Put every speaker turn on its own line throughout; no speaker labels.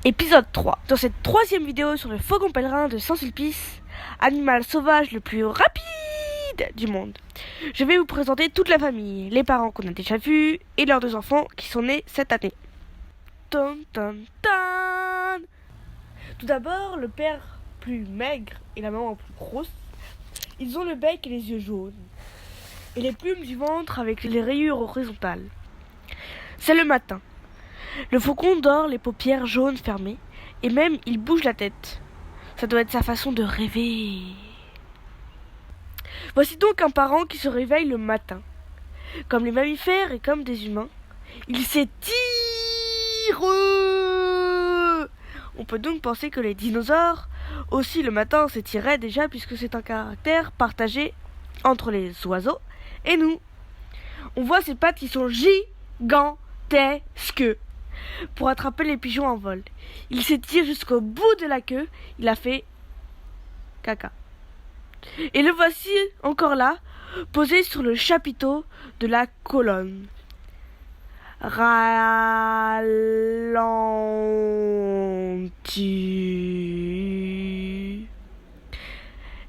Épisode 3. Dans cette troisième vidéo sur le faucon pèlerin de Saint-Sulpice, animal sauvage le plus rapide du monde, je vais vous présenter toute la famille, les parents qu'on a déjà vus et leurs deux enfants qui sont nés cette année. Tan, tan, tan. Tout d'abord, le père plus maigre et la maman plus grosse, ils ont le bec et les yeux jaunes, et les plumes du ventre avec les rayures horizontales. C'est le matin. Le faucon dort, les paupières jaunes fermées, et même il bouge la tête. Ça doit être sa façon de rêver. Voici donc un parent qui se réveille le matin. Comme les mammifères et comme des humains, il s'étire. On peut donc penser que les dinosaures aussi le matin s'étiraient déjà, puisque c'est un caractère partagé entre les oiseaux et nous. On voit ses pattes qui sont gigantesques pour attraper les pigeons en vol. Il s'étire jusqu'au bout de la queue. Il a fait caca. Et le voici encore là, posé sur le chapiteau de la colonne. Ralenti.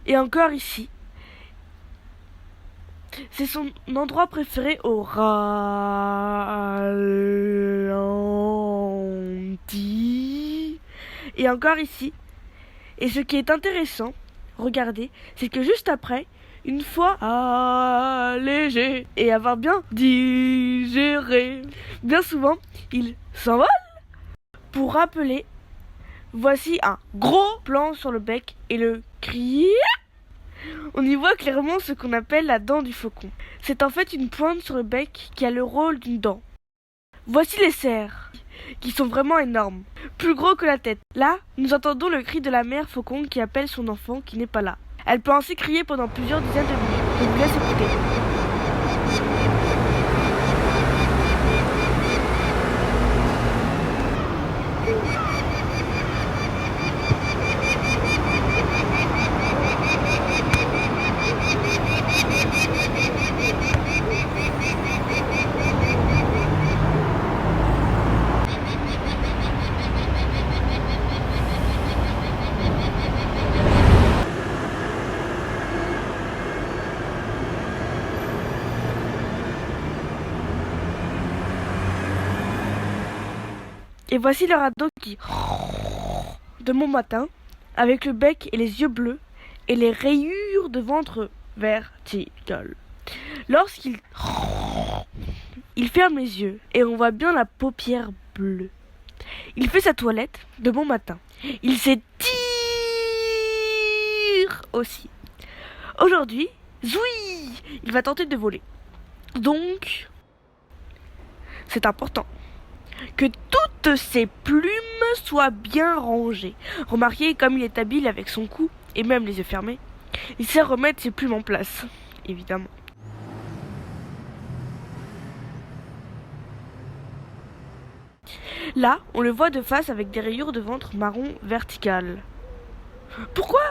Et encore ici. C'est son endroit préféré au ralenti. Et encore ici. Et ce qui est intéressant, regardez, c'est que juste après, une fois allégé et avoir bien digéré, bien souvent, il s'envole. Pour rappeler, voici un gros plan sur le bec et le cri. On y voit clairement ce qu'on appelle la dent du faucon. C'est en fait une pointe sur le bec qui a le rôle d'une dent. Voici les cerfs, qui sont vraiment énormes, plus gros que la tête. Là, nous entendons le cri de la mère faucon qui appelle son enfant qui n'est pas là. Elle peut ainsi crier pendant plusieurs dizaines de minutes. Je vous laisse écouter. Et voici leur ado qui de bon matin, avec le bec et les yeux bleus et les rayures de ventre verticales. Lorsqu'il ferme les yeux et on voit bien la paupière bleue. Il fait sa toilette de bon matin. Il s'étire aussi. Aujourd'hui, zoui, il va tenter de voler. Donc, c'est important que toutes ses plumes soient bien rangées. Remarquez comme il est habile avec son cou et même les yeux fermés. Il sait remettre ses plumes en place, évidemment. Là, on le voit de face avec des rayures de ventre marron verticales. Pourquoi?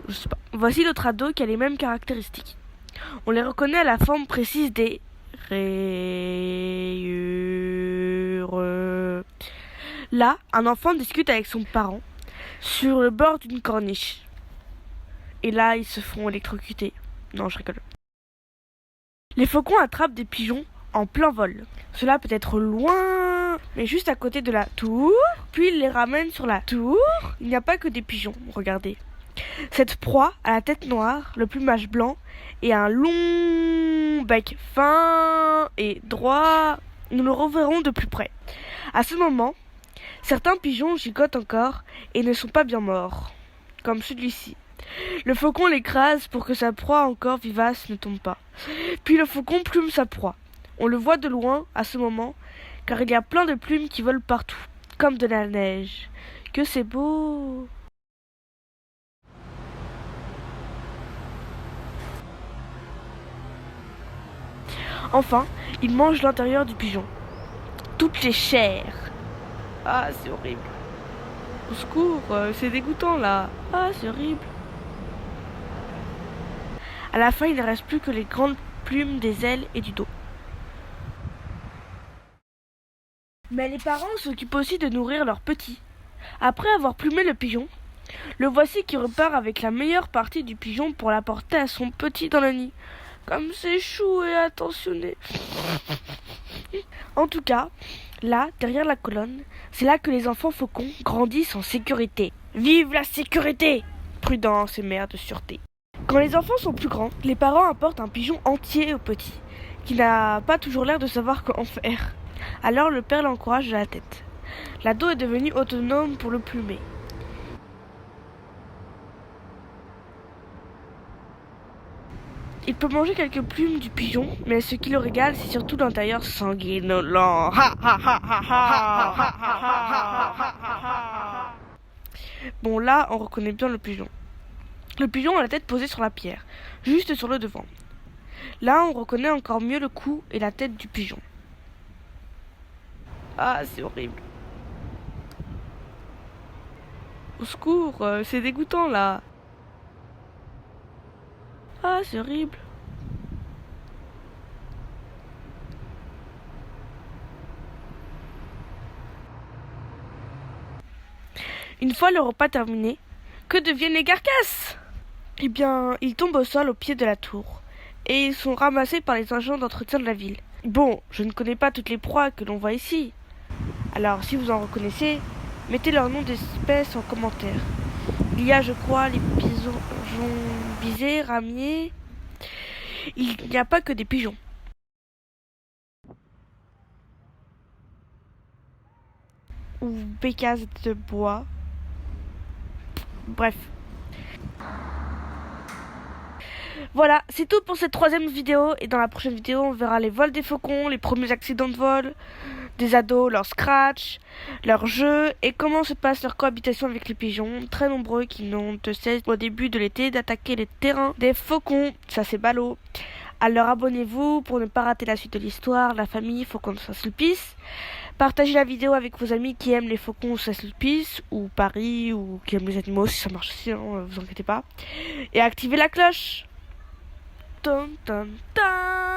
Je sais pas. Voici l'autre ado qui a les mêmes caractéristiques. On les reconnaît à la forme précise des rayures. Là, un enfant discute avec son parent sur le bord d'une corniche. Et là, ils se font électrocuter. Non, je rigole. Les faucons attrapent des pigeons en plein vol. Cela peut être loin, mais juste à côté de la tour. Puis ils les ramènent sur la tour. Il n'y a pas que des pigeons, regardez. Cette proie a la tête noire, le plumage blanc et un long bec fin et droit. Nous le reverrons de plus près. À ce moment, certains pigeons gigotent encore et ne sont pas bien morts, comme celui-ci. Le faucon l'écrase pour que sa proie encore vivace ne tombe pas. Puis le faucon plume sa proie. On le voit de loin à ce moment, car il y a plein de plumes qui volent partout, comme de la neige. Que c'est beau! Enfin, il mange l'intérieur du pigeon. Toutes les chairs. Ah, c'est horrible. Au secours, c'est dégoûtant là. Ah, c'est horrible. À la fin, il ne reste plus que les grandes plumes des ailes et du dos. Mais les parents s'occupent aussi de nourrir leurs petits. Après avoir plumé le pigeon, le voici qui repart avec la meilleure partie du pigeon pour la porter à son petit dans le nid. Comme c'est chou et attentionné. En tout cas, là, derrière la colonne, c'est là que les enfants faucons grandissent en sécurité. Vive la sécurité! Prudence et mère de sûreté. Quand les enfants sont plus grands, les parents apportent un pigeon entier au petit, qui n'a pas toujours l'air de savoir quoi en faire. Alors le père l'encourage de la tête. L'ado est devenu autonome pour le plumer. Il peut manger quelques plumes du pigeon, mais ce qui le régale, c'est surtout l'intérieur sanguinolent. Bon, là, on reconnaît bien le pigeon. Le pigeon a la tête posée sur la pierre, juste sur le devant. Là, on reconnaît encore mieux le cou et la tête du pigeon. Ah, c'est horrible. Au secours, c'est dégoûtant, là. Ah, c'est horrible. Une fois le repas terminé, que deviennent les carcasses? Eh bien, ils tombent au sol au pied de la tour, et ils sont ramassés par les agents d'entretien de la ville. Bon, je ne connais pas toutes les proies que l'on voit ici. Alors, si vous en reconnaissez, mettez leur nom d'espèce en commentaire. Il y a, je crois, les pigeons bisés, ramiers. Il n'y a pas que des pigeons. Ou bécasses de bois. Bref. Voilà, c'est tout pour cette troisième vidéo. Et dans la prochaine vidéo, on verra les vols des faucons, les premiers accidents de vol, des ados, leur scratch, leur jeu et comment se passe leur cohabitation avec les pigeons, très nombreux qui n'ont de cesse au début de l'été d'attaquer les terrains des faucons. Ça c'est ballot. Alors abonnez-vous pour ne pas rater la suite de l'histoire. La famille Faucon de Saint-Sulpice. Partagez la vidéo avec vos amis qui aiment les faucons de Saint-Sulpice ou Paris ou qui aiment les animaux si ça marche aussi, hein, vous inquiétez pas. Et activez la cloche. Dun, dun, dun.